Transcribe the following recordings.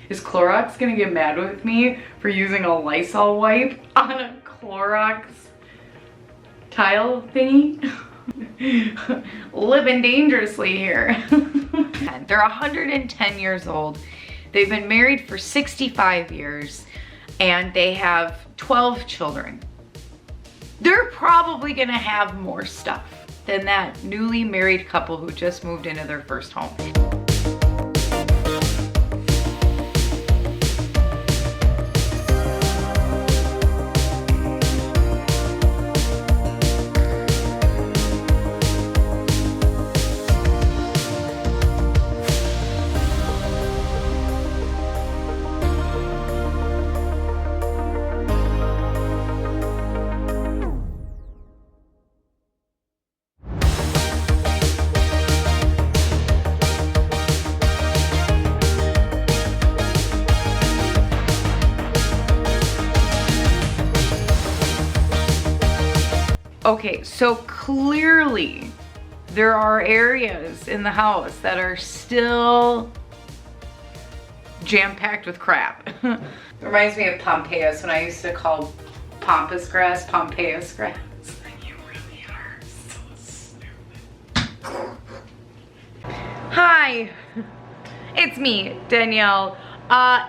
Is Clorox gonna get mad with me for using a Lysol wipe on a Clorox tile thingy? Living dangerously here. They're 110 years old. They've been married for 65 years and they have 12 children. They're probably gonna have more stuff than that newly married couple who just moved into their first home. Okay, so clearly there are areas in the house that are still jam-packed with crap. It reminds me of Pompeius when I used to call pampas grass Pompeius grass. You really are so stupid. Hi, it's me, Danielle.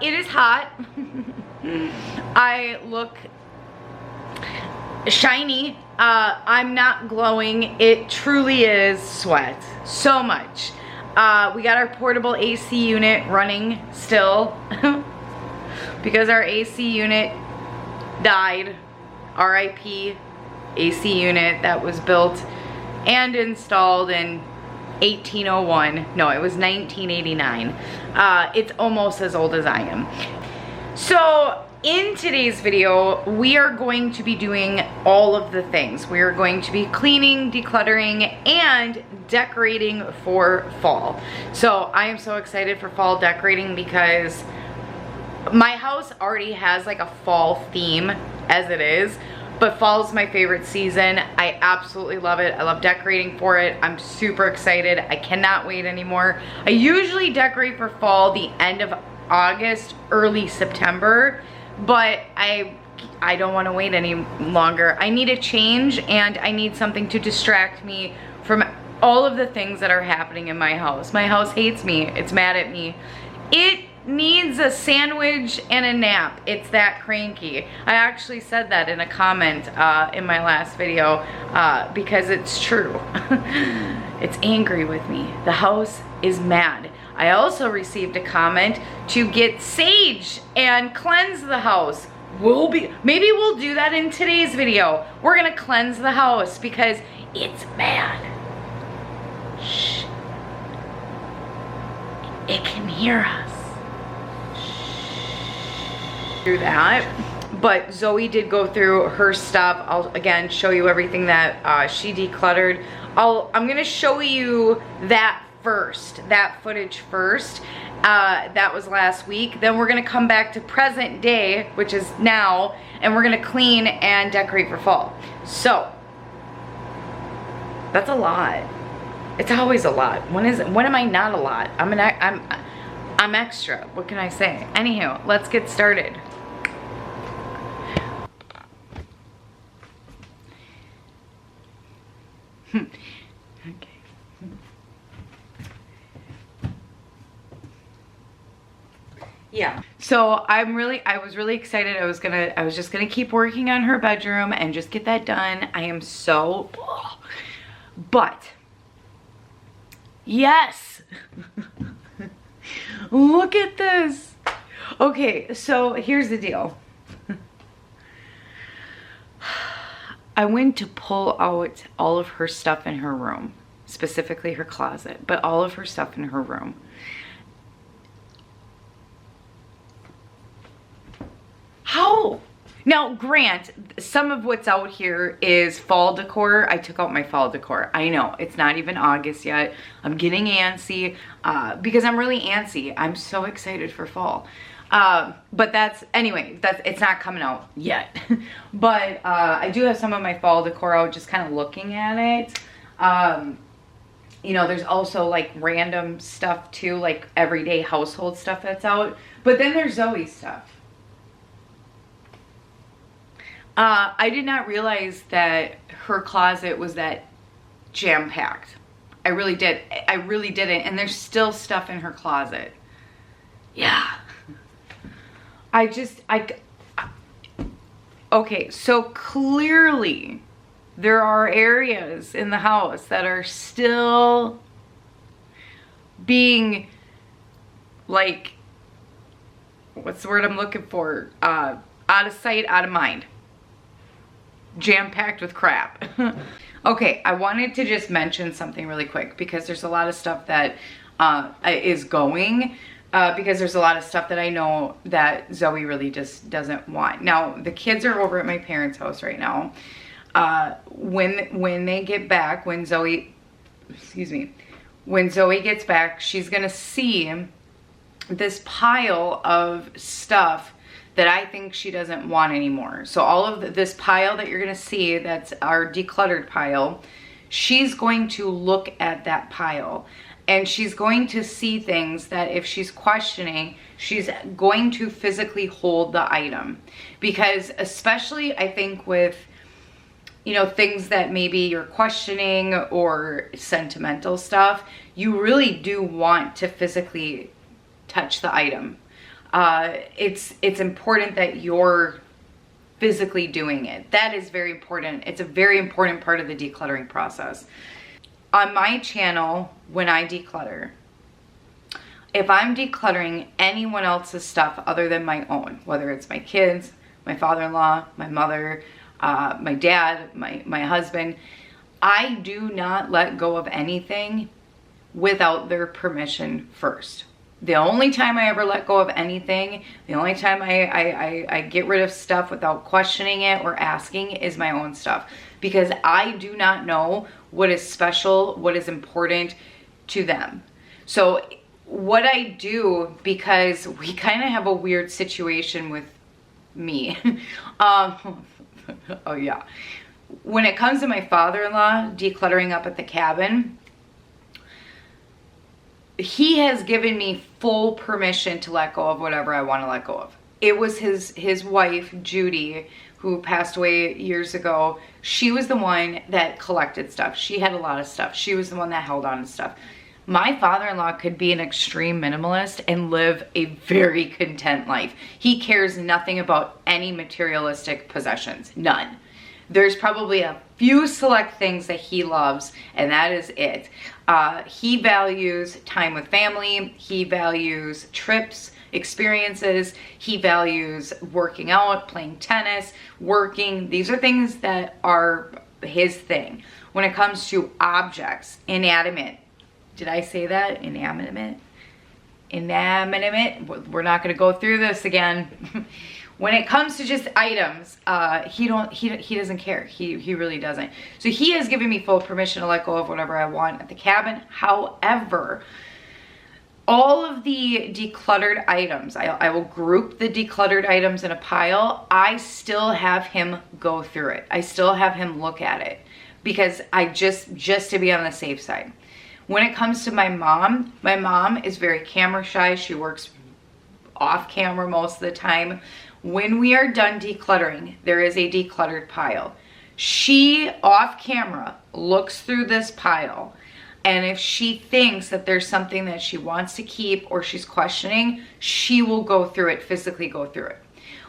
It is hot. I look shiny. I'm not glowing. It truly is sweat. So much. We got our portable AC unit running still because our AC unit died. RIP AC unit that was built and installed in 1801. No, it was 1989. It's almost as old as I am. So in today's video, we are going to be doing all of the things. We are going to be cleaning, decluttering, and decorating for fall. So I am so excited for fall decorating because my house already has like a fall theme as it is, but fall is my favorite season. I absolutely love it. I love decorating for it. I'm super excited. I cannot wait anymore. I usually decorate for fall the end of August, early September. But I don't want to wait any longer. I need a change and I need something to distract me from all of the things that are happening in my house. My house hates me. It's mad at me. It needs a sandwich and a nap. It's that cranky. I actually said that in a comment in my last video because it's true. It's angry with me. The house is mad. I also received a comment to get sage and cleanse the house. Maybe we'll do that in today's video. We're gonna cleanse the house because it's mad. Shh. It can hear us. Shh. Do that. But Zoe did go through her stuff. I'll again show you everything that she decluttered. I'm gonna show you that footage first. That was last week. Then we're gonna come back to present day, which is now, and we're gonna clean and decorate for fall. So that's a lot. It's always a lot. When am I not a lot? I'm extra. What can I say? Anywho, let's get started. Okay. Yeah, so I was really excited. I was just gonna keep working on her bedroom and just get that done. I am so, but yes, look at this. Okay, so here's the deal. I went to pull out all of her stuff in her room, specifically her closet, but all of her stuff in her room. How? Now, grant, some of what's out here is fall decor. I took out my fall decor. I know, it's not even August yet. I'm getting antsy because I'm really antsy. I'm so excited for fall. But it's not coming out yet. But I do have some of my fall decor out, just kind of looking at it. You know, there's also like random stuff too, like everyday household stuff that's out. But then there's Zoe's stuff. I did not realize that her closet was that jam-packed. I really did. I really didn't. And there's still stuff in her closet. Yeah. Okay, so clearly there are areas in the house that are still being like, what's the word I'm looking for? Out of sight, out of mind. Jam-packed with crap. Okay, I wanted to just mention something really quick because there's a lot of stuff that is going because there's a lot of stuff that I know that Zoe really just doesn't want. Now, the kids are over at my parents' house right now. When they get back, when Zoe gets back, she's gonna see this pile of stuff that I think she doesn't want anymore. So all of this pile that you're gonna see, that's our decluttered pile, she's going to look at that pile and she's going to see things that if she's questioning, she's going to physically hold the item. Because especially I think with, you know, things that maybe you're questioning or sentimental stuff, you really do want to physically touch the item. It's important that you're physically doing it. That is very important. It's a very important part of the decluttering process. On my channel, when I declutter, if I'm decluttering anyone else's stuff other than my own, whether it's my kids, my father-in-law, my mother, my dad, my husband, I do not let go of anything without their permission first. The only time I ever let go of anything, the only time I get rid of stuff without questioning it or asking is my own stuff. Because I do not know what is special, what is important to them. So what I do, because we kind of have a weird situation with me. Oh yeah. When it comes to my father-in-law decluttering up at the cabin, he has given me full permission to let go of whatever I want to let go of. It was his wife, Judy, who passed away years ago. She was the one that collected stuff. She had a lot of stuff. She was the one that held on to stuff. My father-in-law could be an extreme minimalist and live a very content life. He cares nothing about any materialistic possessions, none. There's probably a few select things that he loves, and that is it. He values time with family. He values trips, experiences. He values working out, playing tennis, working. These are things that are his thing. When it comes to objects, inanimate. Did I say that? Inanimate? Inanimate? We're not going to go through this again. When it comes to just items, he doesn't care. He really doesn't. So he has given me full permission to let go of whatever I want at the cabin. However, all of the decluttered items, I will group the decluttered items in a pile. I still have him go through it. I still have him look at it because I just to be on the safe side. When it comes to my mom is very camera shy. She works off camera most of the time. When we are done decluttering, there is a decluttered pile. She, off camera, looks through this pile, and if she thinks that there's something that she wants to keep or she's questioning, she will go through it, physically go through it.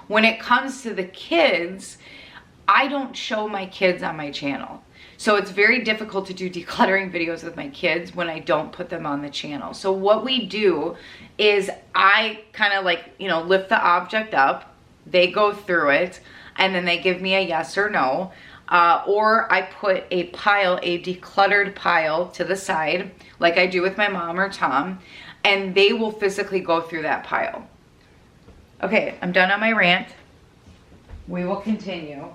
When it comes to the kids, I don't show my kids on my channel. So it's very difficult to do decluttering videos with my kids when I don't put them on the channel. So what we do is I kind of like, you know, lift the object up, they go through it, and then they give me a yes or no. Or I put a pile, a decluttered pile to the side, like I do with my mom or Tom, and they will physically go through that pile. Okay, I'm done on my rant. We will continue.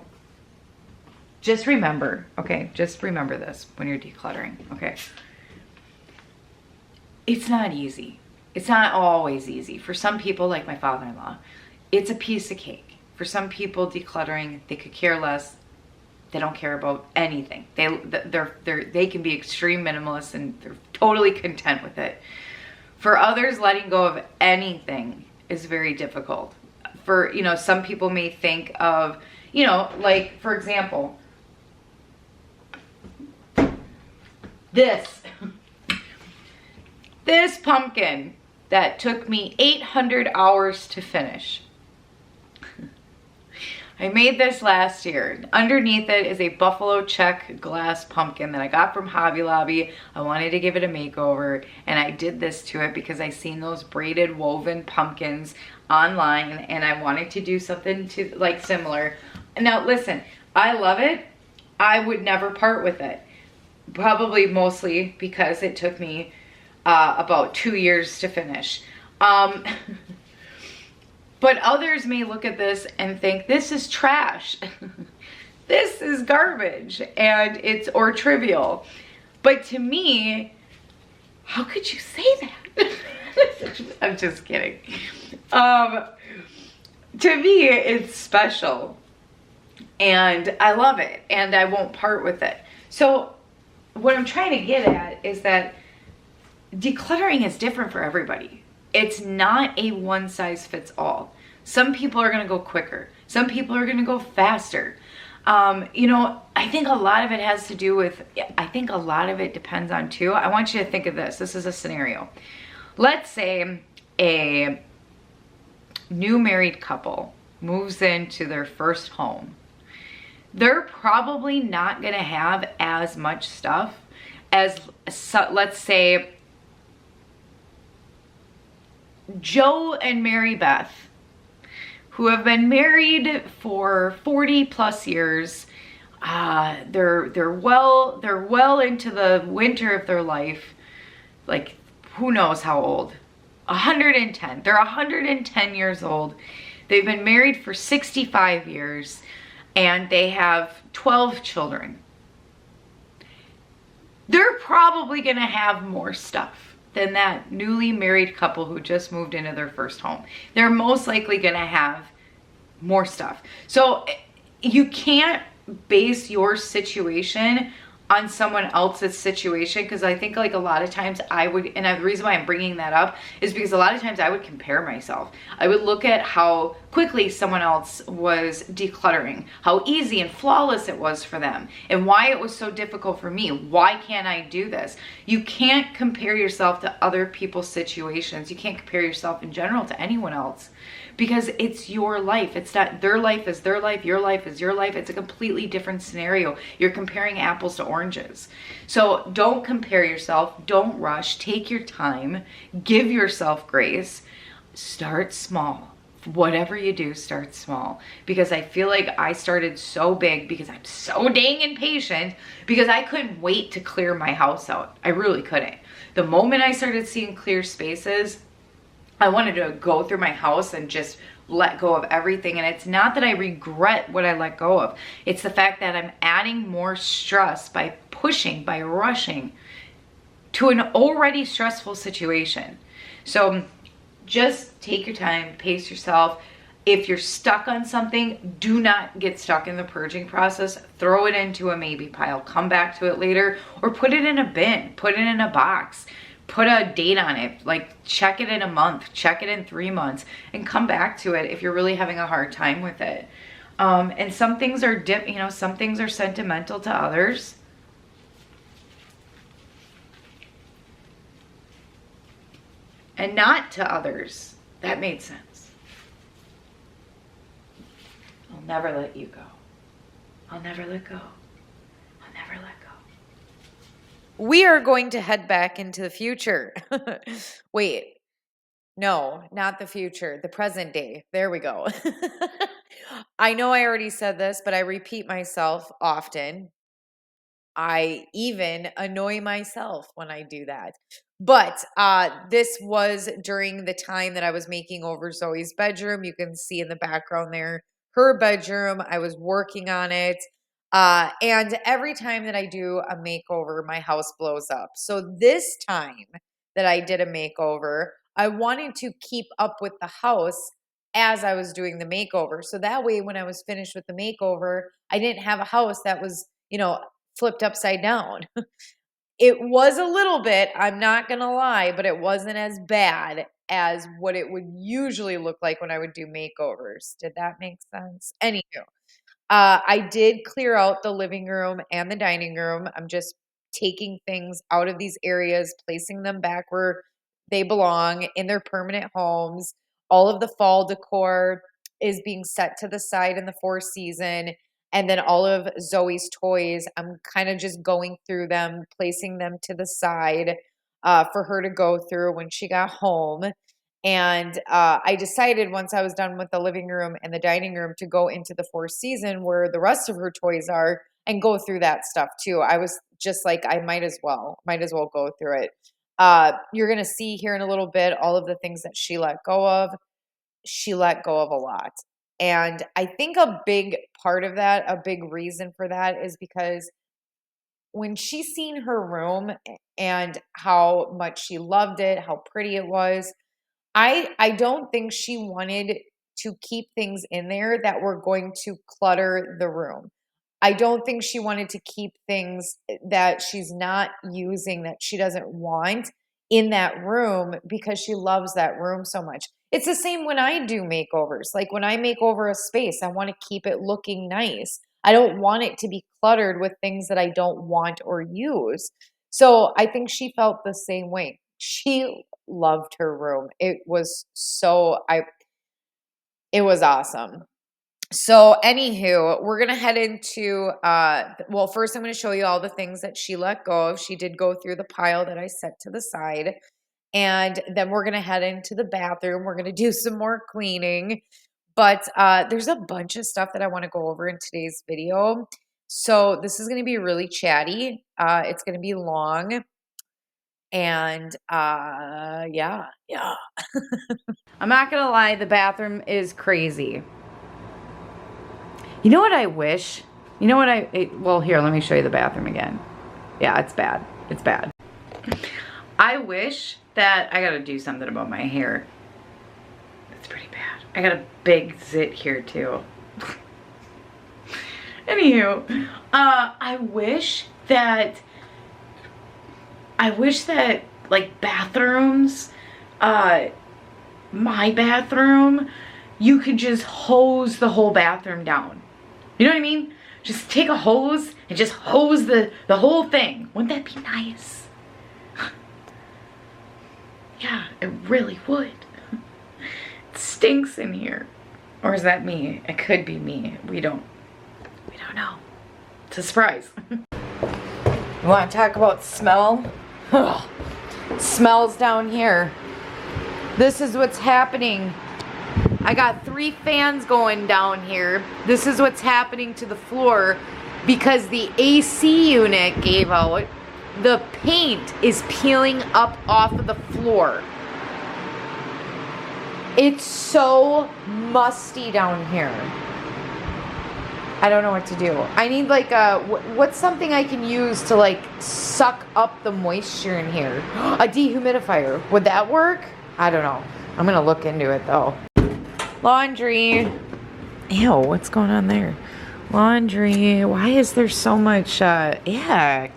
Just remember, okay, just remember this when you're decluttering, okay? It's not easy. It's not always easy. For some people, like my father-in-law, it's a piece of cake. For some people, decluttering, they could care less. They don't care about anything. They can be extreme minimalists and they're totally content with it. For others, letting go of anything is very difficult. For, you know, some people may think of, you know, like, for example, this pumpkin that took me 800 hours to finish. I made this last year. Underneath it is a buffalo check glass pumpkin that I got from Hobby Lobby. I wanted to give it a makeover, and I did this to it because I seen those braided woven pumpkins online, and I wanted to do something to like similar. Now listen, I love it. I would never part with it. Probably mostly because it took me about 2 years to finish. But others may look at this and think this is trash. This is garbage and or trivial. But to me, how could you say that? I'm just kidding. To me, it's special and I love it and I won't part with it. So what I'm trying to get at is that decluttering is different for everybody. It's not a one size fits all. Some people are gonna go quicker. Some people are gonna go faster. You know, I think a lot of it has to do with, I think a lot of it depends on too. I want you to think of this. This is a scenario. Let's say a new married couple moves into their first home. They're probably not gonna have as much stuff as, let's say, Joe and Mary Beth, who have been married for 40 plus years. They're well into the winter of their life. Like, who knows how old? 110. They're 110 years old. They've been married for 65 years and they have 12 children. They're probably gonna have more stuff than that newly married couple who just moved into their first home. They're most likely gonna have more stuff. So you can't base your situation on someone else's situation, because I think like a lot of times I would, and the reason why I'm bringing that up is because a lot of times I would compare myself. I would look at how quickly someone else was decluttering, how easy and flawless it was for them, and why it was so difficult for me. Why can't I do this? You can't compare yourself to other people's situations. You can't compare yourself in general to anyone else, because it's your life. It's not their life is their life, your life is your life. It's a completely different scenario. You're comparing apples to oranges. So don't compare yourself. Don't rush. Take your time. Give yourself grace. Start small. Whatever you do, start small. Because I feel like I started so big because I'm so dang impatient, because I couldn't wait to clear my house out. I really couldn't. The moment I started seeing clear spaces, I wanted to go through my house and just let go of everything. And it's not that I regret what I let go of. It's the fact that I'm adding more stress by pushing, by rushing to an already stressful situation. So just take your time, pace yourself. If you're stuck on something, do not get stuck in the purging process. Throw it into a maybe pile. Come back to it later, or put it in a bin, put it in a box. Put a date on it, like check it in a month, check it in 3 months, and come back to it if you're really having a hard time with it. And some things are some things are sentimental to others. And not to others. That made sense. I'll never let you go. I'll never let go. I'll never let go. We are going to head back into the future. Wait, no, not the future, the present day. There we go. I know I already said this, but I repeat myself often. I even annoy myself when I do that. But this was during the time that I was making over Zoe's bedroom. You can see in the background there, her bedroom. I was working on it. And every time that I do a makeover, my house blows up. So this time that I did a makeover, I wanted to keep up with the house as I was doing the makeover. So that way, when I was finished with the makeover, I didn't have a house that was, you know, flipped upside down. It was a little bit, I'm not gonna lie, but it wasn't as bad as what it would usually look like when I would do makeovers. Did that make sense? Anywho, I did clear out the living room and the dining room. I'm just taking things out of these areas, placing them back where they belong in their permanent homes. All of the fall decor is being set to the side in the 4 season. And then all of Zoe's toys, I'm kind of just going through them, placing them to the side for her to go through when she got home. And I decided once I was done with the living room and the dining room to go into the 4 season where the rest of her toys are and go through that stuff too. I was just like, I might as well go through it. You're going to see here in a little bit all of the things that she let go of. She let go of a lot. And I think a big part of that, a big reason for that is because when she seen her room and how much she loved it, how pretty it was, I don't think she wanted to keep things in there that were going to clutter the room. I don't think she wanted to keep things that she's not using, that she doesn't want in that room because she loves that room so much. It's the same when I do makeovers. Like when I make over a space, I want to keep it looking nice. I don't want it to be cluttered with things that I don't want or use. So I think she felt the same way. She loved her room. It was it was awesome. So anywho, we're gonna head into well, first I'm gonna show you all the things that she let go of. She did go through the pile that I set to the side. And then we're gonna head into the bathroom. We're gonna do some more cleaning. But there's a bunch of stuff that I want to go over in today's video. So this is gonna be really chatty. It's gonna be long. And yeah. I'm not gonna lie, the bathroom is crazy. You know what I wish? You know what well, here, let me show you the bathroom again. Yeah, it's bad. It's bad. I wish that, I gotta do something about my hair. It's pretty bad. I got a big zit here too. Anywho, I wish that like bathrooms, my bathroom, you could just hose the whole bathroom down. You know what I mean? Just take a hose and just hose the whole thing. Wouldn't that be nice? Yeah, it really would. It stinks in here. Or is that me? It could be me. We don't know. It's a surprise. You want to talk about smell? Ugh. Smells down here. This is what's happening. I got 3 fans going down here. This is what's happening to the floor because the AC unit gave out. The paint is peeling up off of the floor. It's so musty down here. I don't know what to do. I need like what's something I can use to like suck up the moisture in here? A dehumidifier. Would that work? I don't know. I'm gonna look into it though. Laundry. Ew, what's going on there? Laundry. Why is there so much yuck?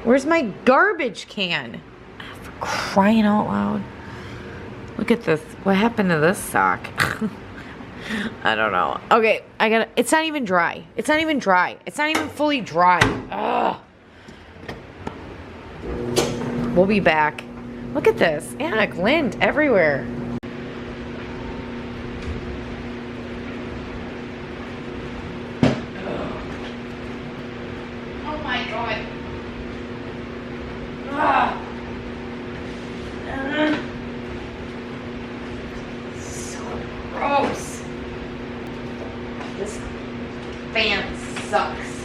Where's my garbage can? For crying out loud. Look at this. What happened to this sock? I don't know. Okay, it's not even dry. It's not even dry. It's not even fully dry. Ugh. We'll be back. Look at this. Yuck, lint everywhere. Oh my god. So gross. This fan sucks.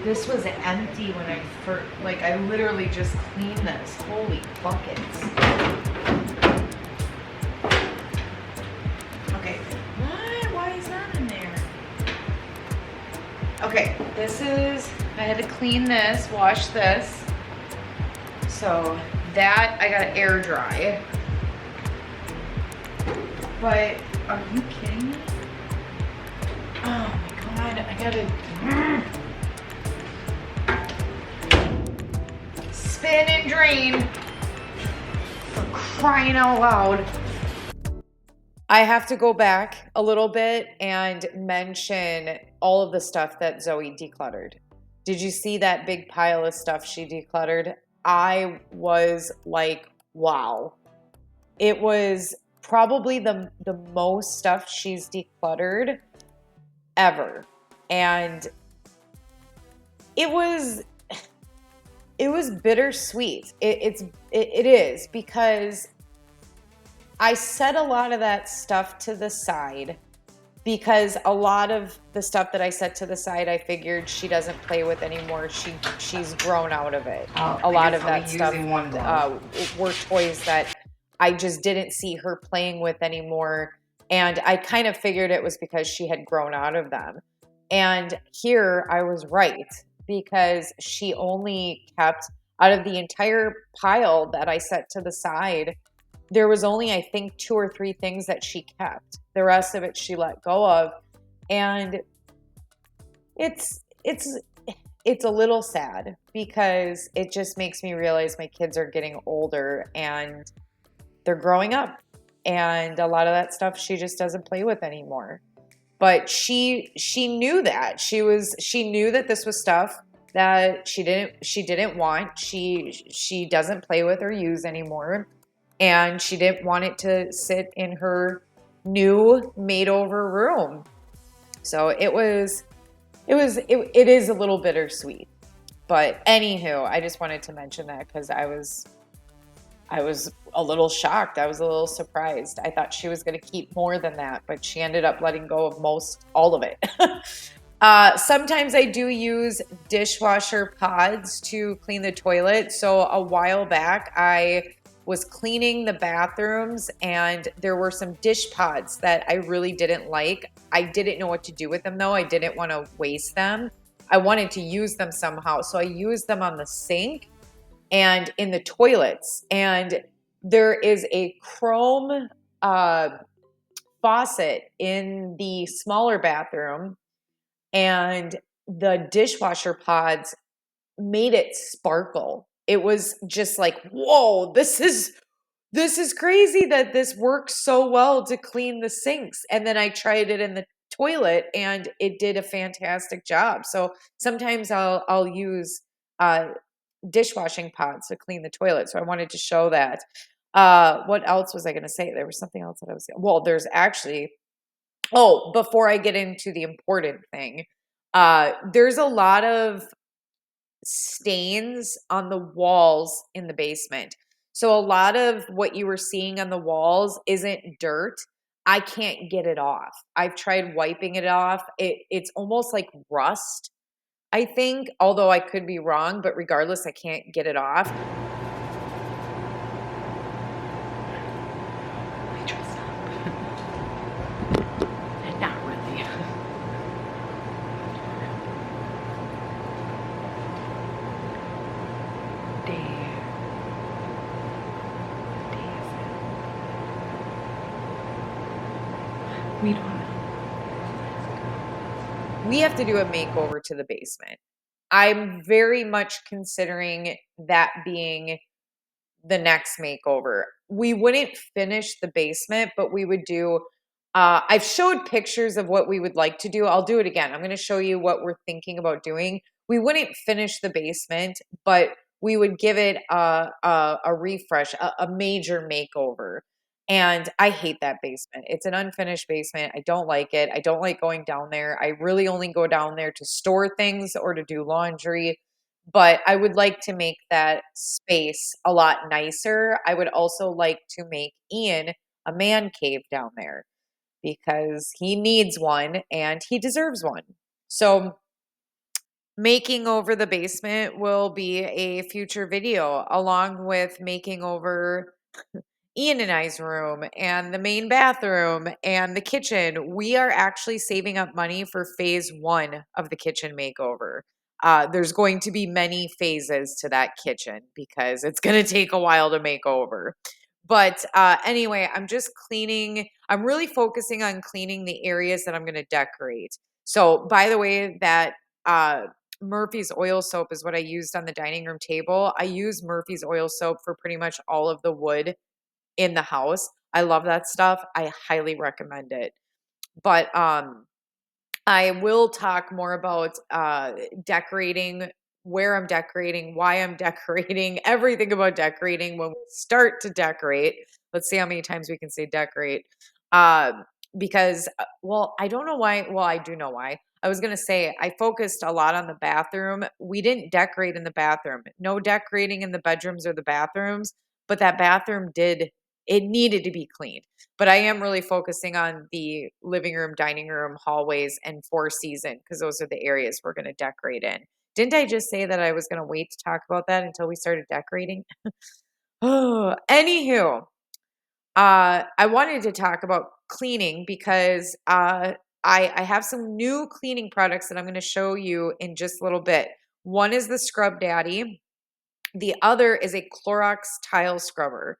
This was empty when I first, like I literally just cleaned this. Holy buckets. this is, I had to clean this, wash this. So that I gotta air dry. But are you kidding me? Oh my God, I gotta spin and drain. For crying out loud. I have to go back a little bit and mention all of the stuff that Zoe decluttered. Did you see that big pile of stuff she decluttered? I was like, wow. It was probably the most stuff she's decluttered ever. And it was bittersweet. It is, because I set a lot of that stuff to the side, because a lot of the stuff that I set to the side, I figured she doesn't play with anymore. She's grown out of it. A lot of that stuff were toys that I just didn't see her playing with anymore. And I kind of figured it was because she had grown out of them. And here I was right, because she only kept, out of the entire pile that I set to the side, there was only, I think, 2 or 3 things that she kept. The rest of it she let go of. And it's a little sad, because it just makes me realize my kids are getting older and they're growing up. And a lot of that stuff she just doesn't play with anymore. But she knew that. She knew that this was stuff that she didn't want. She doesn't play with or use anymore. And she didn't want it to sit in her new made over room. So it is a little bittersweet. But anywho, I just wanted to mention that because I was a little shocked. I was a little surprised. I thought she was going to keep more than that, but she ended up letting go of all of it. Sometimes I do use dishwasher pods to clean the toilet. So a while back, I was cleaning the bathrooms and there were some dish pods that I really didn't like. I didn't know what to do with them though. I didn't want to waste them. I wanted to use them somehow. So I used them on the sink and in the toilets. And there is a chrome faucet in the smaller bathroom, and the dishwasher pods made it sparkle. It was just like, whoa, this is crazy that this works so well to clean the sinks. And then I tried it in the toilet and it did a fantastic job. So sometimes I'll use dishwashing pods to clean the toilet. So I wanted to show that. What else was I going to say? There was something else that I was, well, there's actually, before I get into the important thing, there's a lot of stains on the walls in the basement. So a lot of what you were seeing on the walls isn't dirt. I can't get it off. I've tried wiping it off. It's almost like rust, I think, although I could be wrong, but regardless, I can't get it off. I dressed up. Not really. We don't know. We have to do a makeover to the basement. I'm very much considering that being the next makeover. We wouldn't finish the basement, but we would do, I've showed pictures of what we would like to do. I'll do it again. I'm going to show you what we're thinking about doing. We wouldn't finish the basement, but we would give it a refresh, a major makeover. And I hate that basement. It's an unfinished basement. I don't like it. I don't like going down there. I really only go down there to store things or to do laundry. But I would like to make that space a lot nicer. I would also like to make Ian a man cave down there because he needs one and he deserves one. So making over the basement will be a future video along with making over Ian and I's room and the main bathroom and the kitchen, we are actually saving up money for phase 1 of the kitchen makeover. There's going to be many phases to that kitchen because it's going to take a while to make over. But anyway, I'm just cleaning. I'm really focusing on cleaning the areas that I'm going to decorate. So, by the way, that uh, Murphy's oil soap is what I used on the dining room table. I use Murphy's oil soap for pretty much all of the wood in the house. I love that stuff. I highly recommend it. But I will talk more about decorating, where I'm decorating, why I'm decorating, everything about decorating when we start to decorate. Let's see how many times we can say decorate. Because, well, I don't know why. Well, I do know why. I was going to say I focused a lot on the bathroom. We didn't decorate in the bathroom. No decorating in the bedrooms or the bathrooms, but that bathroom did, it needed to be cleaned. But I am really focusing on the living room, dining room, hallways, and four season because those are the areas we're going to decorate in. Didn't I just say that I was going to wait to talk about that until we started decorating? Oh, anywho, I wanted to talk about cleaning because I have some new cleaning products that I'm going to show you in just a little bit. One is the Scrub Daddy. The other is a Clorox tile scrubber.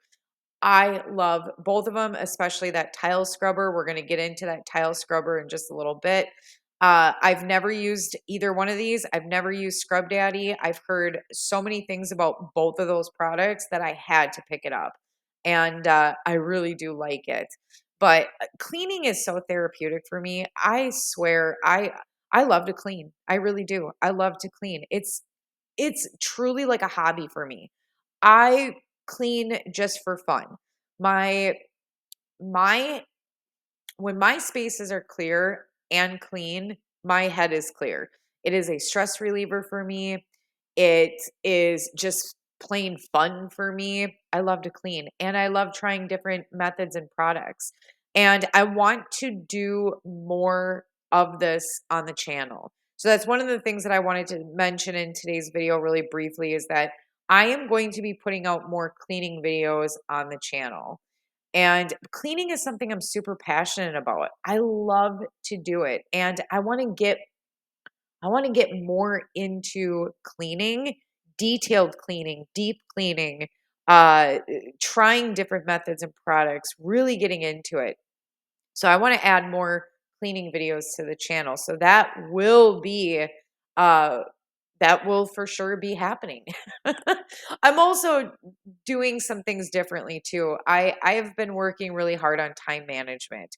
I love both of them, especially that tile scrubber. We're going to get into that tile scrubber in just a little bit. I've never used either one of these. I've never used Scrub Daddy. I've heard so many things about both of those products that I had to pick it up. And I really do like it. But cleaning is so therapeutic for me. I swear, I love to clean. I really do. I love to clean. It's truly like a hobby for me. I clean just for fun. My my when my spaces are clear and clean, my head is clear. It is a stress reliever for me. It is just plain fun for me. I love to clean and I love trying different methods and products. And I want to do more of this on the channel. So that's one of the things that I wanted to mention in today's video really briefly is that I am going to be putting out more cleaning videos on the channel. And cleaning is something I'm super passionate about. I love to do it and I want to get more into cleaning, detailed cleaning, deep cleaning, uh trying different methods and products, really getting into it. So I want to add more cleaning videos to the channel. So uh that will for sure be happening. I'm also doing some things differently too. I have been working really hard on time management.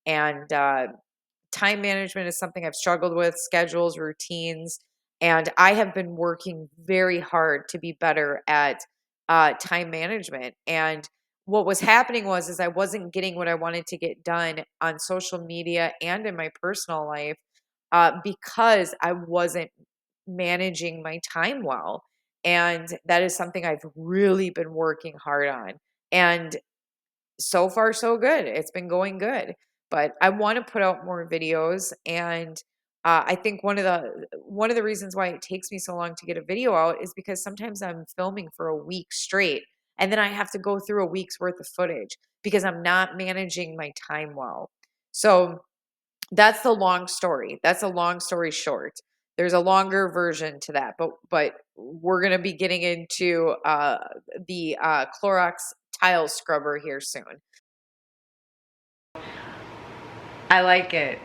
And time management is something I've struggled with, schedules, routines, and I have been working very hard to be better at time management. And what was happening is I wasn't getting what I wanted to get done on social media and in my personal life because I wasn't managing my time well. And that is something I've really been working hard on. And so far so good. It's been going good. But I want to put out more videos and I think one of the reasons why it takes me so long to get a video out is because sometimes I'm filming for a week straight and then I have to go through a week's worth of footage because I'm not managing my time well. So that's the long story. That's a long story short. There's a longer version to that, but we're gonna be getting into the Clorox tile scrubber here soon. I like it.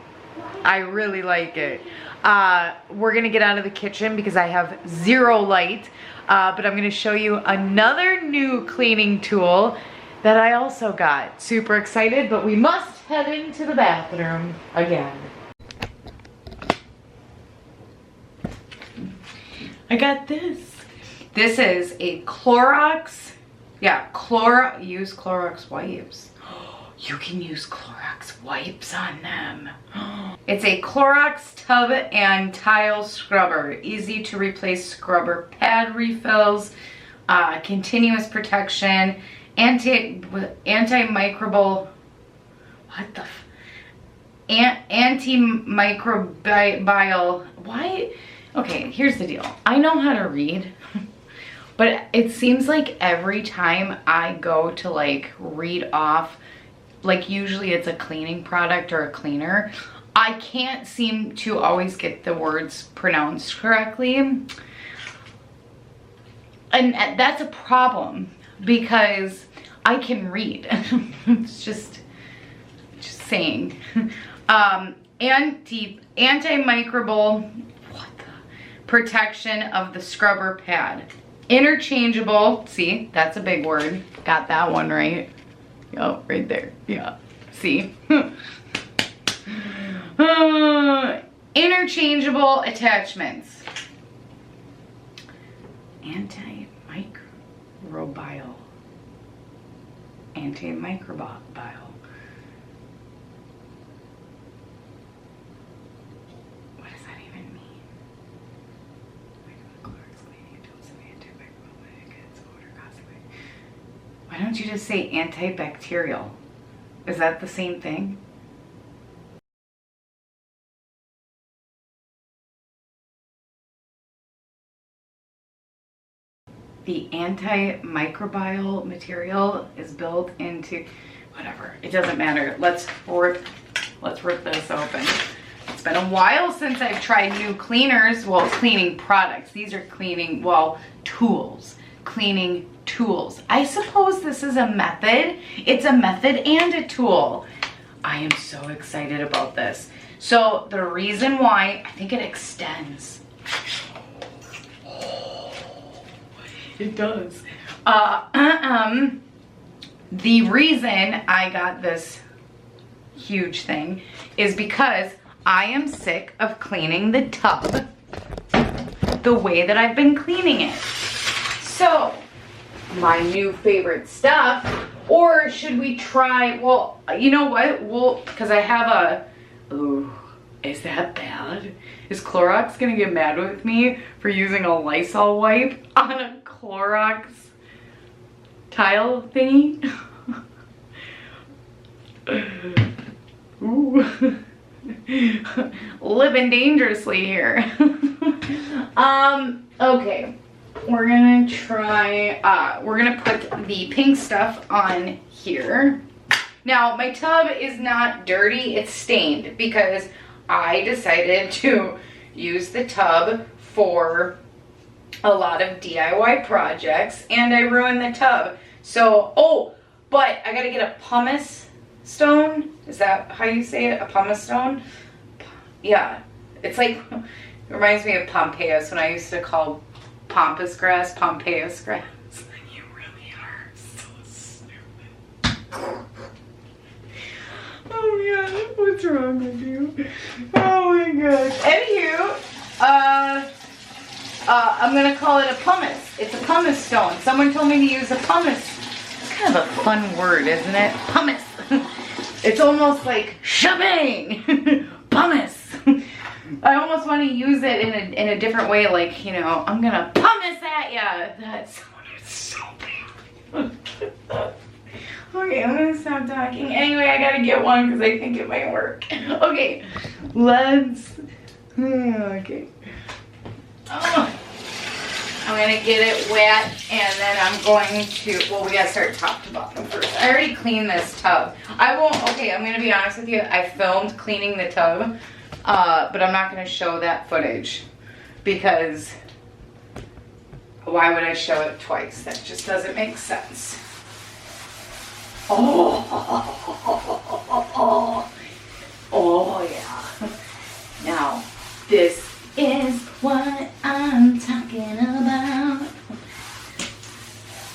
I really like it. We're gonna get out of the kitchen because I have zero light, but I'm gonna show you another new cleaning tool that I also got. Super excited, but we must head into the bathroom again. I got this. This is a Clorox, use Clorox wipes. You can use Clorox wipes on them. It's a Clorox tub and tile scrubber. Easy to replace scrubber pad refills, continuous protection, antimicrobial, antimicrobial, why? Okay, here's the deal. I know how to read, But it seems like every time I go to like read off, like usually it's a cleaning product or a cleaner, I can't seem to always get the words pronounced correctly. And that's a problem because I can read. It's just saying. Antimicrobial protection of the scrubber pad. Interchangeable, see, that's a big word. Got that one right. Oh, right there, yeah, see. Interchangeable attachments. Antimicrobial. Antimicrobial. What does that even mean? Why don't you just say antibacterial? Is that the same thing? The antimicrobial material is built into, whatever, it doesn't matter. Let's rip this open. It's been a while since I've tried new cleaners, well, cleaning products. These are cleaning, well, tools, cleaning tools. I suppose this is a method. It's a method and a tool. I am so excited about this. So the reason why, I think it extends. It does. The reason I got this huge thing is because I am sick of cleaning the tub the way that I've been cleaning it. So, my new favorite stuff, or should we try, well, you know what, because I have a, ooh, is that bad? Is Clorox gonna get mad with me for using a Lysol wipe on a Clorox tile thingy? Ooh. Living dangerously here. Okay. We're gonna try, we're gonna put the pink stuff on here. Now, my tub is not dirty, it's stained because I decided to use the tub for a lot of DIY projects and I ruined the tub. So, oh, but I gotta get a pumice stone. Is that how you say it? A pumice stone? Yeah. It's like, it reminds me of Pompeius when I used to call pampas grass Pompeius grass. You really are so stupid. Oh yeah, what's wrong with you? Oh my gosh. Anywho, I'm gonna call it a pumice. It's a pumice stone. Someone told me to use a pumice. It's kind of a fun word, isn't it? Pumice. It's almost like shoving. Pumice. I almost want to use it in a different way, like, you know, I'm gonna pumice at ya. That sounded so bad. Okay, I'm gonna stop talking. Anyway, I gotta get one because I think it might work. Okay, let's. Okay. Oh, I'm gonna get it wet and then I'm going to, well, we gotta start top to bottom first. I already cleaned this tub. I won't, okay, I'm gonna be honest with you. I filmed cleaning the tub, but I'm not gonna show that footage because why would I show it twice? That just doesn't make sense. Oh, yeah. Now, this is what I'm talking about.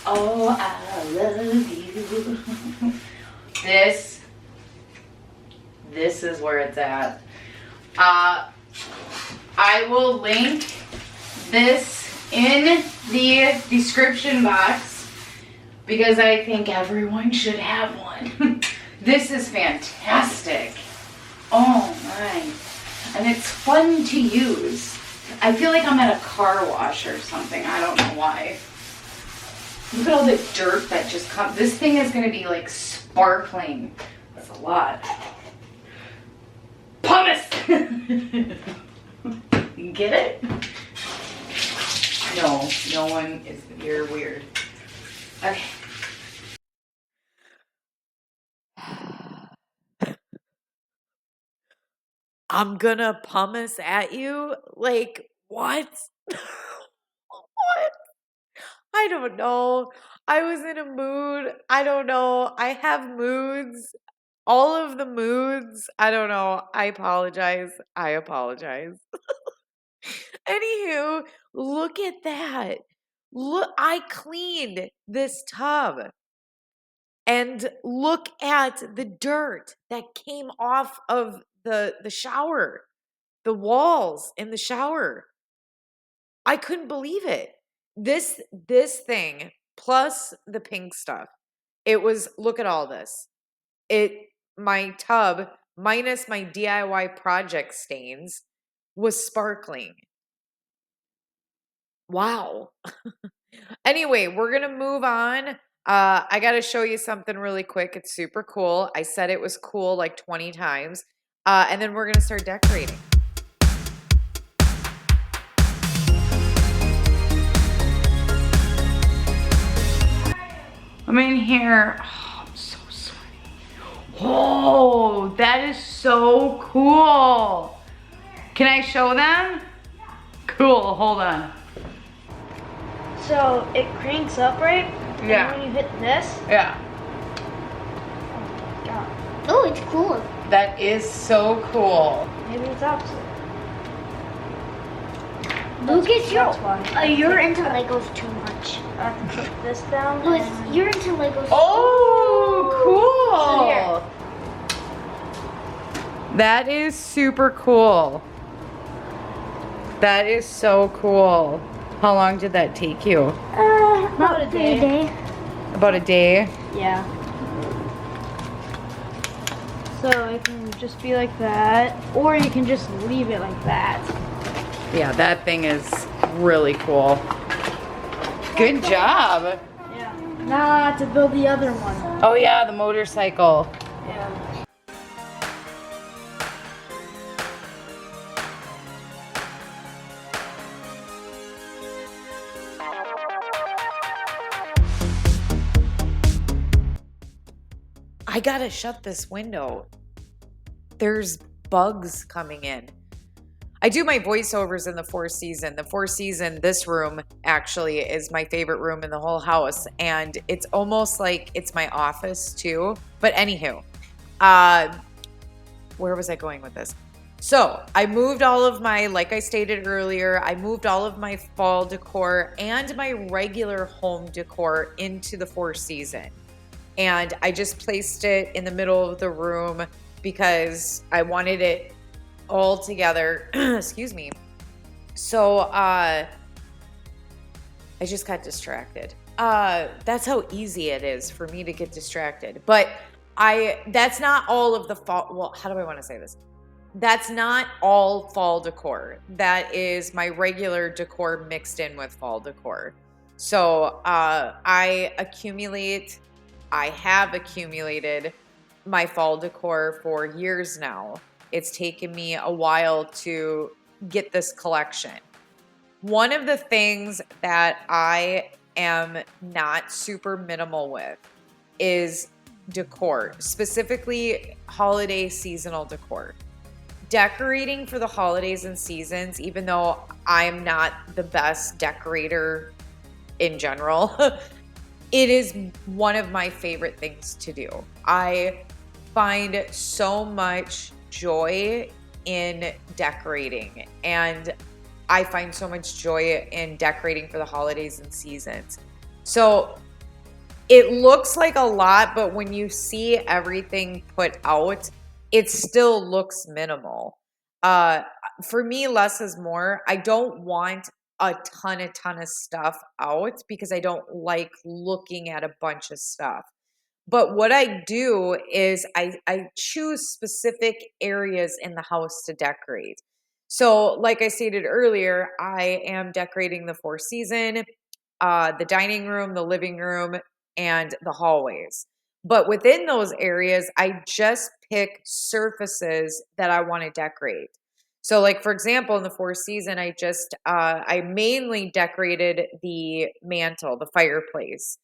Oh, I love you. This is where it's at. I will link this in the description box because I think everyone should have one. This is fantastic. Oh my. And it's fun to use. I feel like I'm at a car wash or something. I don't know why. Look at all the dirt that just comes. This thing is going to be like sparkling. That's a lot. Pumice! You get it? No, no one is, you're weird. Okay. I'm gonna pumice at you? Like, what? What? I don't know. I was in a mood. I don't know. I have moods. All of the moods. I don't know. I apologize. I apologize. Anywho, look at that. Look, I cleaned this tub. And look at the dirt that came off of the shower, the walls in the shower. I couldn't believe it. This thing plus the pink stuff. It was, look at all this. My tub minus my DIY project stains was sparkling. Wow. Anyway, we're going to move on. I got to show you something really quick. It's super cool. I said it was cool like 20 times. And then we're going to start decorating. I'm in here. Oh, I'm so sweaty. Oh, that is so cool. Can I show them? Cool, hold on. So it cranks up, right? Yeah. And when you hit this, Yeah. oh my god. Oh, it's cool. That is so cool. Maybe it's opposite. Lucas, That's why. you're into Legos too much. I have to put this down. Louis, and- you're into Legos. Oh, cool. That is super cool. That is so cool. How long did that take you? About a day. About a day? Yeah. So it can just be like that, or you can just leave it like that. Yeah, that thing is really cool. Good job. Yeah. Now I have to build the other one. Oh yeah, the motorcycle. Yeah. I gotta shut this window. There's bugs coming in. I do my voiceovers in the Four Season. The Four Season, this room actually is my favorite room in the whole house. And it's almost like it's my office too. But anywho, where was I going with this? So I moved all of my, like I stated earlier, I moved all of my fall decor and my regular home decor into the Four Season. And I just placed it in the middle of the room because I wanted it all together. Excuse me. So I just got distracted. That's how easy it is for me to get distracted. But that's not all of the fall. Well, how do I want to say this? That's not all fall decor. That is my regular decor mixed in with fall decor. So I have accumulated my fall decor for years now. It's taken me a while to get this collection. One of the things that I am not super minimal with is decor, specifically holiday seasonal decor. Decorating for the holidays and seasons, even though I'm not the best decorator in general, it is one of my favorite things to do. I find so much joy in decorating, and I find so much joy in decorating for the holidays and seasons. So it looks like a lot, but when you see everything put out, it still looks minimal. For me, less is more. I don't want a ton of stuff out because I don't like looking at a bunch of stuff. But what I do is I choose specific areas in the house to decorate. So like I stated earlier, I am decorating the Four Season, the dining room, the living room, and the hallways. But within those areas, I just pick surfaces that I want to decorate. So like, for example, in the fourth season, I mainly decorated the mantle, the fireplace,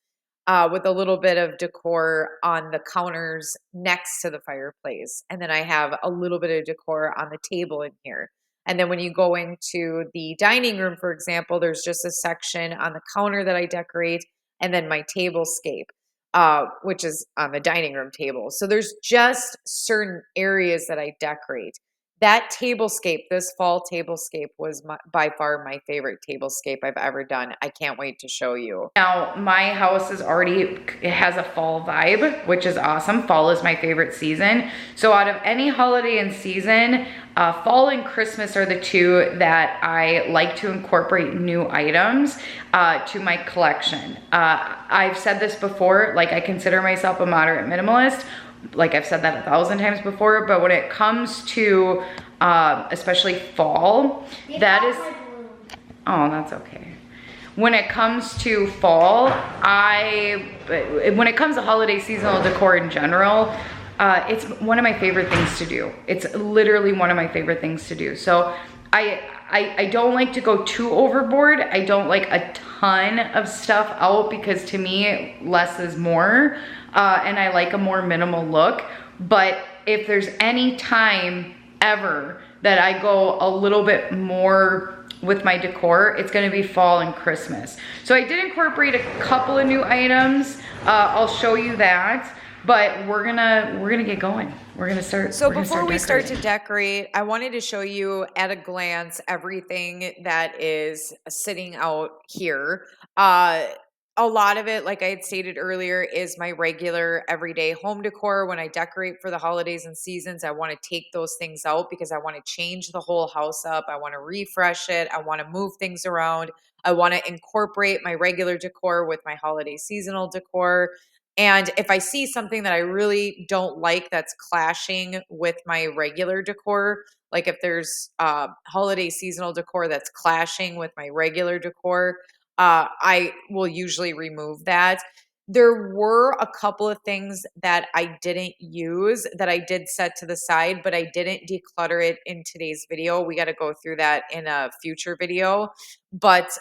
with a little bit of decor on the counters next to the fireplace. And then I have a little bit of decor on the table in here. And then when you go into the dining room, for example, there's just a section on the counter that I decorate, and then my tablescape, which is on the dining room table. So there's just certain areas that I decorate. That tablescape, this fall tablescape, was by far my favorite tablescape I've ever done. I can't wait to show you. Now, my house it has a fall vibe, which is awesome. Fall is my favorite season. So out of any holiday and season, fall and Christmas are the two that I like to incorporate new items to my collection. I've said this before, like I consider myself a moderate minimalist. Like I've said that 1,000 times before, but when it comes to especially fall, that is, oh, that's okay. When it comes to fall, when it comes to holiday seasonal decor in general, it's one of my favorite things to do. It's literally one of my favorite things to do. So I don't like to go too overboard. I don't like a ton of stuff out because to me, less is more. And I like a more minimal look. But if there's any time ever that I go a little bit more with my decor, it's gonna be fall and Christmas. So I did incorporate a couple of new items. I'll show you that. But we're gonna get going. We're gonna start. So before we start to decorate, I wanted to show you at a glance everything that is sitting out here. A lot of it, like I had stated earlier, is my regular everyday home decor. When I decorate for the holidays and seasons, I want to take those things out because I want to change the whole house up. I want to refresh it. I want to move things around. I want to incorporate my regular decor with my holiday seasonal decor. And if I see something that I really don't like that's clashing with my regular decor, like if there's holiday seasonal decor that's clashing with my regular decor, I will usually remove that. There were a couple of things that I didn't use that I did set to the side, but I didn't declutter it in today's video. We got to go through that in a future video. But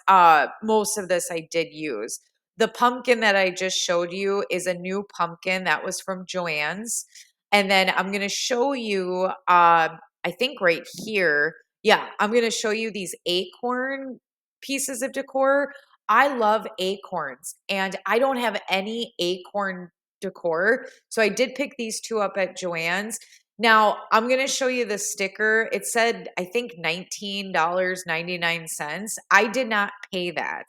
most of this I did use. The pumpkin that I just showed you is a new pumpkin that was from Joann's. And then I'm going to show you, I think right here. Yeah, I'm going to show you these acorn pieces of decor. I love acorns and I don't have any acorn decor. So I did pick these two up at Joann's. Now I'm going to show you the sticker. It said, I think $19.99. I did not pay that.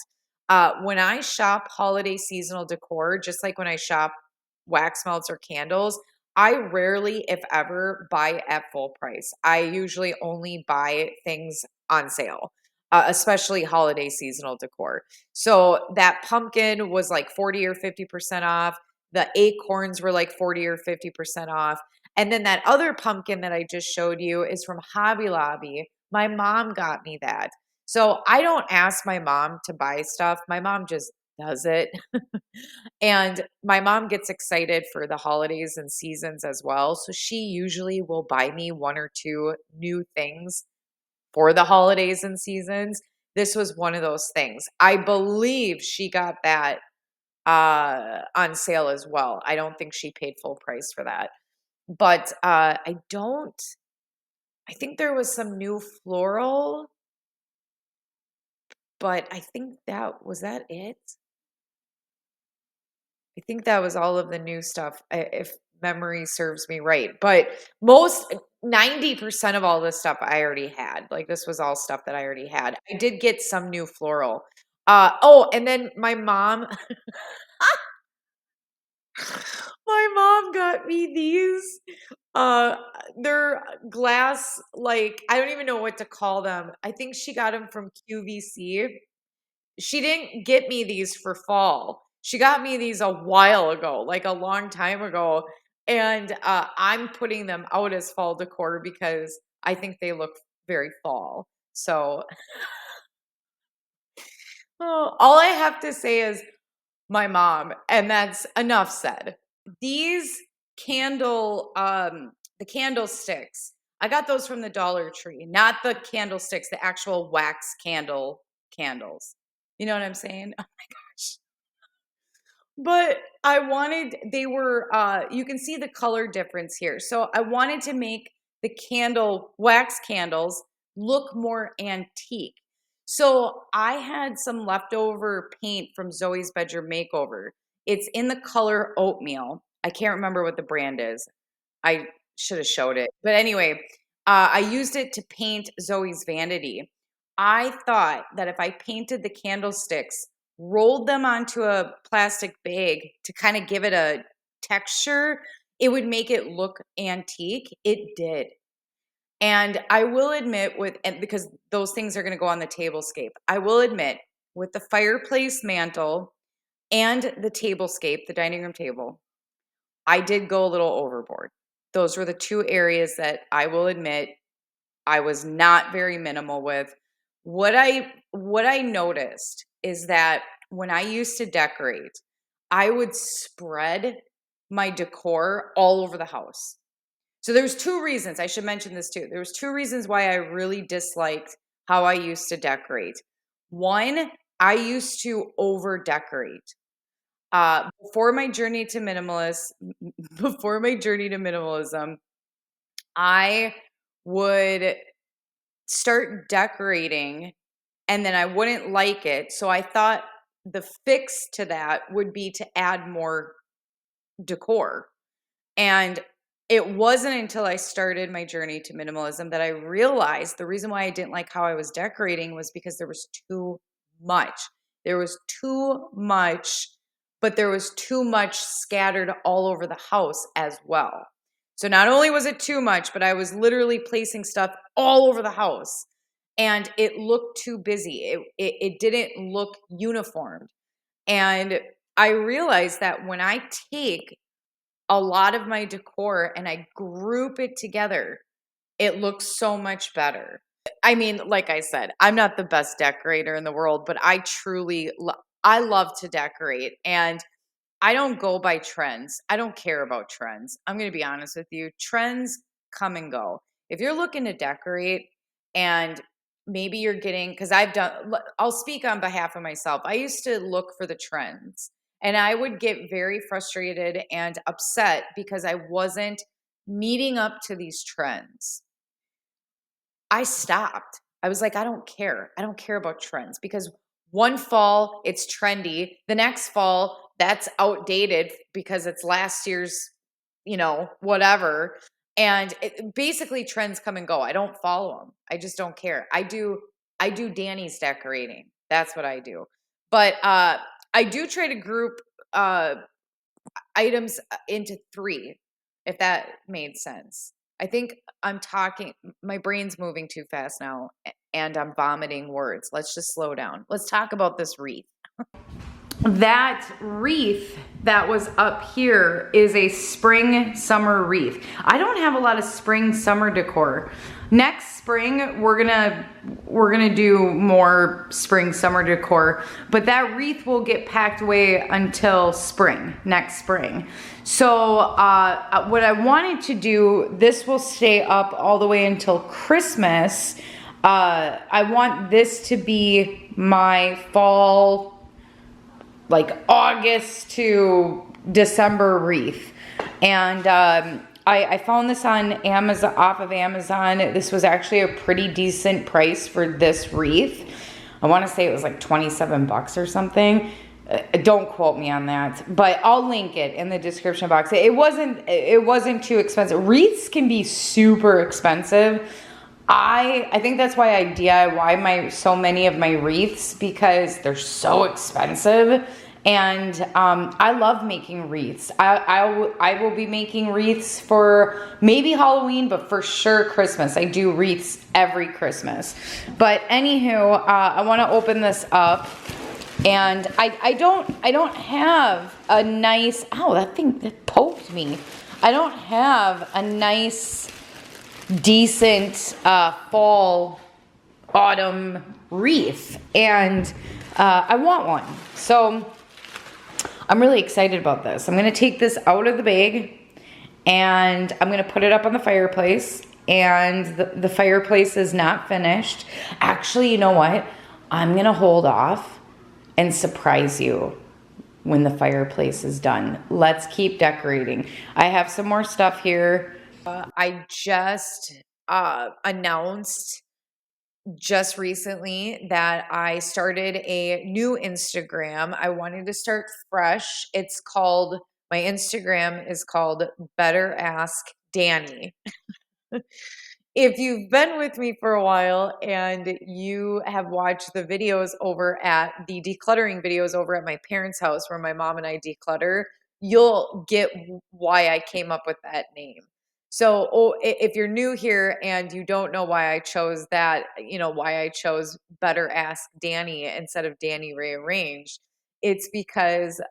When I shop holiday seasonal decor, just like when I shop wax melts or candles, I rarely, if ever, buy at full price. I usually only buy things on sale, especially holiday seasonal decor. So that pumpkin was like 40 or 50% off. The acorns were like 40 or 50% off. And then that other pumpkin that I just showed you is from Hobby Lobby. My mom got me that. So I don't ask my mom to buy stuff. My mom just does it. And my mom gets excited for the holidays and seasons as well. So she usually will buy me one or two new things for the holidays and seasons. This was one of those things. I believe she got that on sale as well. I don't think she paid full price for that. But I think there was some new floral. But I think was that it? I think that was all of the new stuff, if memory serves me right. But 90% of all this stuff I already had. Like this was all stuff that I already had. I did get some new floral. And then my mom, my mom got me these. They're glass, like I don't even know what to call them. I think she got them from QVC. She didn't get me these for fall. She got me these a while ago, like a long time ago. And I'm putting them out as fall decor because I think they look very fall. So all I have to say is my mom, and that's enough said. These the candlesticks, I got those from the Dollar Tree, not the candlesticks, the actual wax candles. You know what I'm saying? Oh my gosh. But I wanted, they were, you can see the color difference here. So I wanted to make the wax candles look more antique. So I had some leftover paint from Zoe's Bedroom Makeover. It's in the color oatmeal. I can't remember what the brand is. I should have showed it. But anyway, I used it to paint Zoe's vanity. I thought that if I painted the candlesticks, rolled them onto a plastic bag to kind of give it a texture, it would make it look antique. It did. And I will admit because those things are going to go on the tablescape. I will admit with the fireplace mantle and the tablescape, the dining room table, I did go a little overboard. Those were the two areas that I will admit I was not very minimal with. What I noticed is that when I used to decorate, I would spread my decor all over the house. So there's two reasons, I should mention this too. There was two reasons why I really disliked how I used to decorate. One, I used to over decorate. Before my journey to minimalism, I would start decorating and then I wouldn't like it. So I thought the fix to that would be to add more decor. And it wasn't until I started my journey to minimalism that I realized the reason why I didn't like how I was decorating was because there was too much. There was too much, but there was too much scattered all over the house as well. So not only was it too much, but I was literally placing stuff all over the house and it looked too busy. It didn't look uniformed. And I realized that when I take a lot of my decor and I group it together, it looks so much better. I mean, like I said, I'm not the best decorator in the world, but I truly, I love to decorate and I don't go by trends. I don't care about trends. I'm going to be honest with you. Trends come and go. If you're looking to decorate and maybe you're getting, because I'll speak on behalf of myself. I used to look for the trends and I would get very frustrated and upset because I wasn't meeting up to these trends. I stopped. I was like, I don't care. I don't care about trends because one fall it's trendy. The next fall that's outdated because it's last year's, whatever. And basically trends come and go. I don't follow them. I just don't care. I do Danni's decorating. That's what I do. But I do try to group items into 3, if that made sense. I think my brain's moving too fast now and I'm vomiting words. Let's just slow down. Let's talk about this wreath. That wreath that was up here is a spring summer wreath. I don't have a lot of spring summer decor. Next spring, we're gonna do more spring summer decor, but that wreath will get packed away until next spring. So what I wanted to do, this will stay up all the way until Christmas. I want this to be my fall, like August to December wreath. And I found this on Amazon, off of Amazon. This was actually a pretty decent price for this wreath. I want to say it was like 27 bucks or something. Don't quote me on that, but I'll link it in the description box. It wasn't too expensive. Wreaths can be super expensive. I think that's why I DIY so many of my wreaths, because they're so expensive. And I love making wreaths. I will be making wreaths for maybe Halloween, but for sure Christmas. I do wreaths every Christmas. But anywho, I want to open this up, and I don't have a nice. Ow! That thing that poked me. I don't have a nice, decent fall, autumn wreath, and I want one. So I'm really excited about this. I'm going to take this out of the bag and I'm going to put it up on the fireplace and the fireplace is not finished. Actually, you know what? I'm gonna hold off and surprise you when the fireplace is done. Let's keep decorating. I have some more stuff here. I just announced just recently that I started a new Instagram. I wanted to start fresh. My Instagram is called Better Ask Danni. If you've been with me for a while and you have watched the videos over at the decluttering videos over at my parents' house where my mom and I declutter, you'll get why I came up with that name. So, if you're new here and you don't know why I chose that, why I chose Better Ask Danni instead of Danni RaeArranged, it's because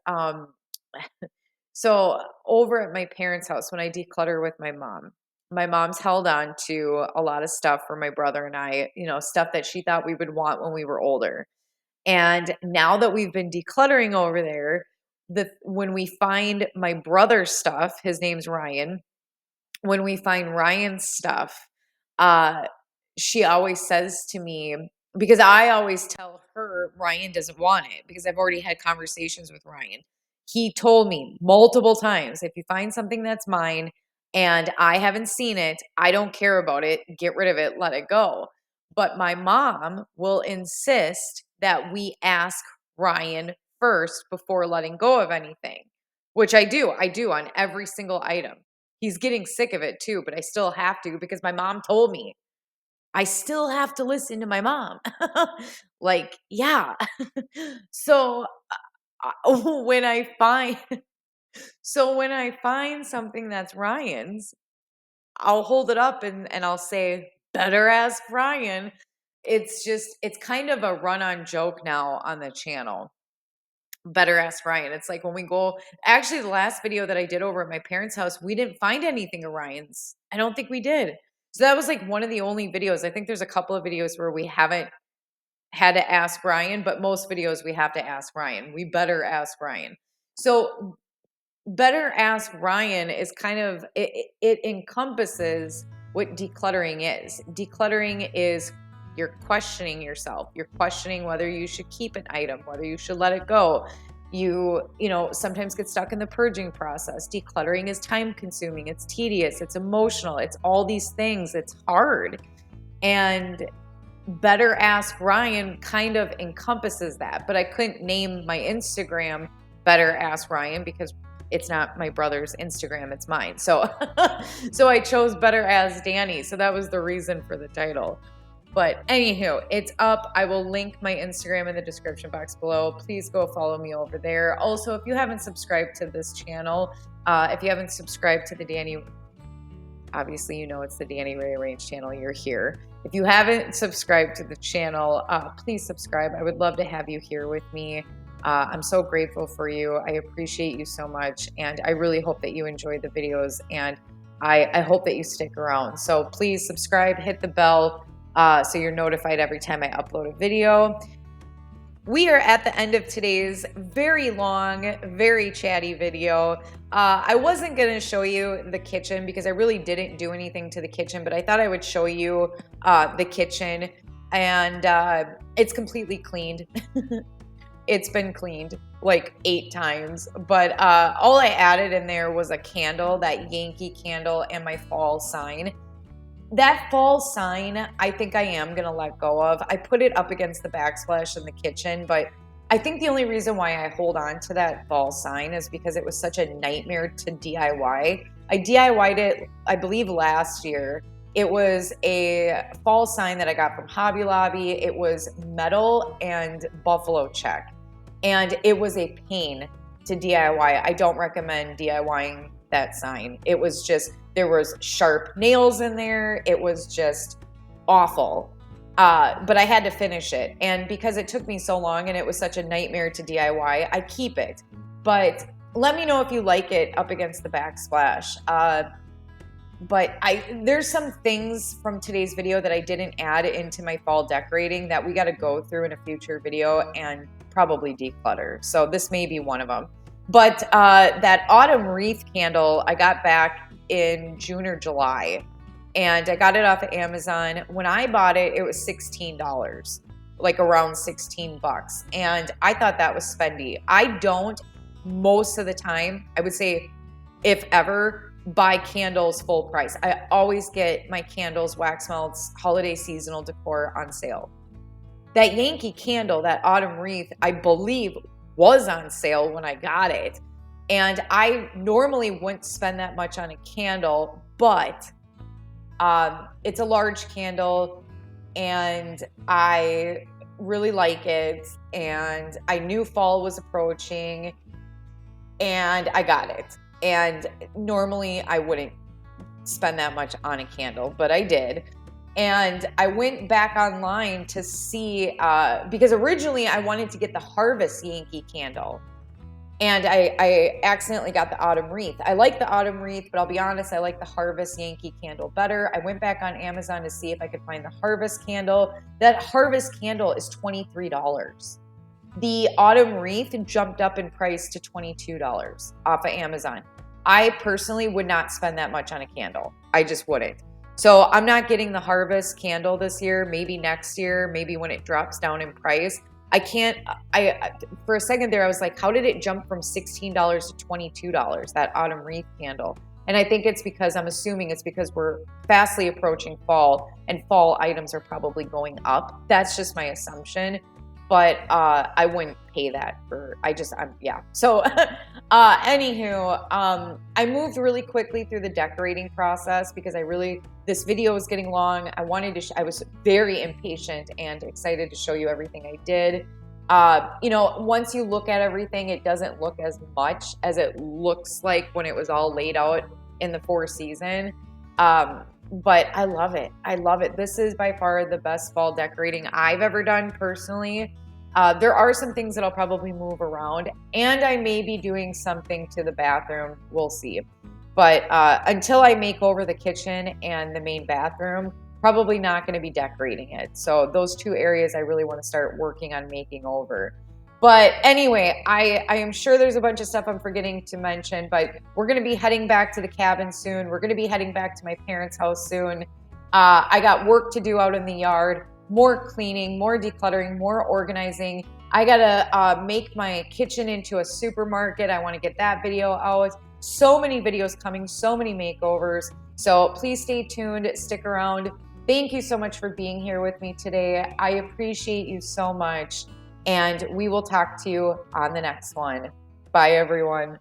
so over at my parents' house, when I declutter with my mom's held on to a lot of stuff for my brother and I, stuff that she thought we would want when we were older. And now that we've been decluttering over there, when we find my brother's stuff, his name's Ryan, when we find Ryan's stuff, uh, she always says to me, because I always tell her Ryan doesn't want it because I've already had conversations with Ryan. He told me multiple times, if you find something that's mine and I haven't seen it, I don't care about it, get rid of it, let it go. But my mom will insist that we ask Ryan first before letting go of anything, which I do. I do on every single item. He's getting sick of it too, but I still have to because my mom told me. I still have to listen to my mom. Like, yeah. So when I find when I find something that's Ryan's, I'll hold it up and I'll say, "Better ask Ryan." It's kind of a run-on joke now on the channel. Better ask Ryan. It's like when we go, actually, the last video that I did over at my parents' house, we didn't find anything of Ryan's. I don't think we did. So that was like one of the only videos. I think there's a couple of videos where we haven't had to ask Ryan, but most videos we have to ask Ryan. We better ask Ryan. So better ask Ryan is kind of, it encompasses what decluttering is. Decluttering is you're questioning yourself. You're questioning whether you should keep an item, whether you should let it go. You sometimes get stuck in the purging process. Decluttering is time consuming. It's tedious. It's emotional. It's all these things. It's hard. And Better Ask Ryan kind of encompasses that. But I couldn't name my Instagram Better Ask Ryan because it's not my brother's Instagram, it's mine. So so I chose Better Ask Danni. So that was the reason for the title. But anywho, it's up. I will link my Instagram in the description box below. Please go follow me over there. Also, if you haven't subscribed to this channel, if you haven't subscribed to the Danni, obviously you know it's the Danni RaeArranged channel, you're here. If you haven't subscribed to the channel, please subscribe. I would love to have you here with me. I'm so grateful for you. I appreciate you so much. And I really hope that you enjoy the videos. And I hope that you stick around. So please subscribe, hit the bell so you're notified every time I upload a video. We are at the end of today's very long, very chatty video. I wasn't going to show you the kitchen because I really didn't do anything to the kitchen, but I thought I would show you the kitchen. And it's completely cleaned. It's been cleaned like 8 times, but all I added in there was a candle, that Yankee candle, and my fall sign. That fall sign, I think I am going to let go of. I put it up against the backsplash in the kitchen, but I think the only reason why I hold on to that fall sign is because it was such a nightmare to DIY. I DIY'd it, I believe, last year. It was a fall sign that I got from Hobby Lobby. It was metal and buffalo check. And it was a pain to DIY. I don't recommend DIYing that sign. It was just, there was sharp nails in there. It was just awful. But I had to finish it. And because it took me so long and it was such a nightmare to DIY, I keep it. But let me know if you like it up against the backsplash. But there's some things from today's video that I didn't add into my fall decorating that we got to go through in a future video and probably declutter. So this may be one of them. But that autumn wreath candle I got back in June or July. and I got it off of Amazon. When I bought it, it was $16, like around 16 bucks. And I thought that was spendy. I don't, most of the time, I would say if ever, buy candles full price. I always get my candles, wax melts, holiday seasonal decor on sale. That Yankee candle, that autumn wreath, I believe was on sale when I got it. And I normally wouldn't spend that much on a candle, but it's a large candle and I really like it. And I knew fall was approaching and I got it. And normally I wouldn't spend that much on a candle, but I did. And I went back online to see, because originally I wanted to get the Harvest Yankee candle. And I accidentally got the autumn wreath. I like the autumn wreath, but I'll be honest, I like the Harvest Yankee candle better. I went back on Amazon to see if I could find the Harvest candle. That Harvest candle is $23. The autumn wreath jumped up in price to $22 off of Amazon. I personally would not spend that much on a candle. I just wouldn't. So I'm not getting the Harvest candle this year, maybe next year, maybe when it drops down in price. I can't, for a second there, I was like, how did it jump from $16 to $22, that autumn wreath candle? And I think it's because, I'm assuming it's because we're fastly approaching fall and fall items are probably going up. That's just my assumption. But I wouldn't pay that for, yeah. So anywho, I moved really quickly through the decorating process because this video was getting long. I was very impatient and excited to show you everything I did. You know, once you look at everything, it doesn't look as much as it looks like when it was all laid out in the 4 season. But I love it. I love it. This is by far the best fall decorating I've ever done personally. There are some things that I'll probably move around, and I may be doing something to the bathroom. We'll see. But until I make over the kitchen and the main bathroom, probably not going to be decorating it. So those 2 areas I really want to start working on making over. But anyway, I am sure there's a bunch of stuff I'm forgetting to mention, but we're going to be heading back to the cabin soon. We're going to be heading back to my parents' house soon. I got work to do out in the yard, more cleaning, more decluttering, more organizing. I got to make my kitchen into a supermarket. I want to get that video out. So many videos coming, so many makeovers. So please stay tuned, stick around. Thank you so much for being here with me today. I appreciate you so much. And we will talk to you on the next one. Bye, everyone.